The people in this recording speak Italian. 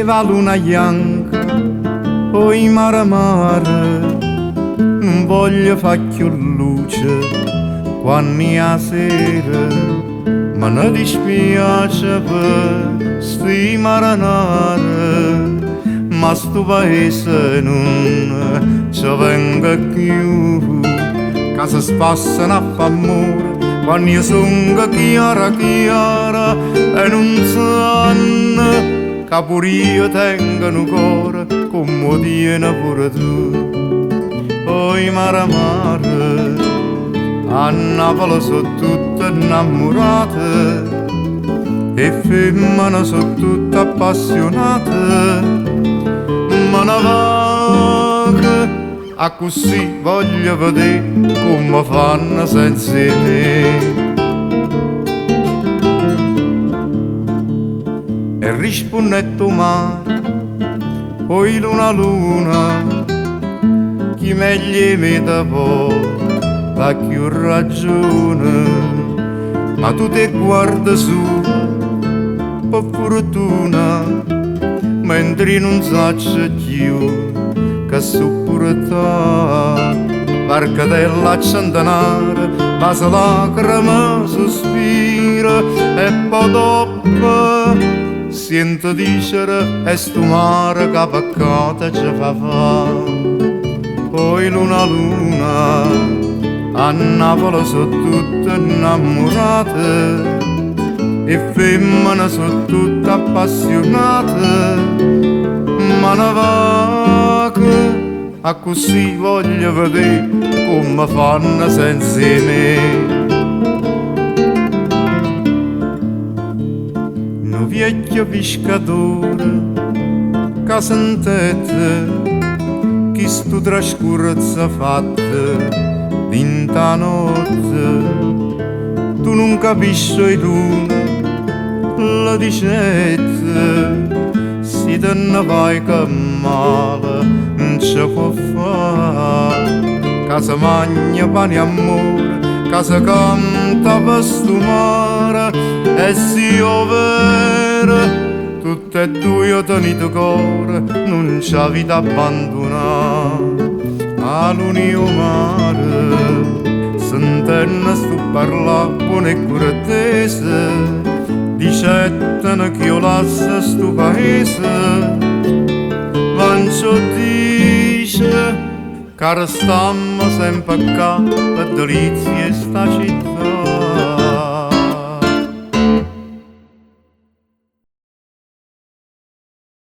va luna bianca, poi mare mare, non voglio far più luce quando è sera, ma ne dispiace per sti marinare, ma sto paese non ci venga più, che si spassano a f'amore quando io sono chiara chiara e non sanno che pure io tengo un cuore come tieni pure tu. Poi mare mare, a Napoli sono tutte innamorate e femmine sono tutte appassionate, ma ne va che a così voglio vedere come fanno senza me. E rispondetto mare, poi luna, chi meglio mi da va più ragione, ma tu ti guarda su, per fortuna, mentre non sacci più che su pure te, perché della centenare, ma se lacrime sospira e poi dopo sento dicere è sto mare che peccato ci fa fare. Poi luna, a Napoli sono tutte innamorate e femmine sono tutte appassionate, ma ne va che a così voglio vedere come fanno senza me. Un vecchio pescatore che sentete chi sto trascorso fatte d'inta notte, tu non capisci e tu la dicette, si te ne vai che male non ci può fare, che si mangia pane e amore, che si canta per sto mare e si ovvero tutte e due io tenete cuore, non c'è vita abbandonata. All'unio mare, sentendo sto parlare buone e cortese, dicettano che io lascio sto paese. Vancio dice, che restammo sempre qua, per delizie sta città.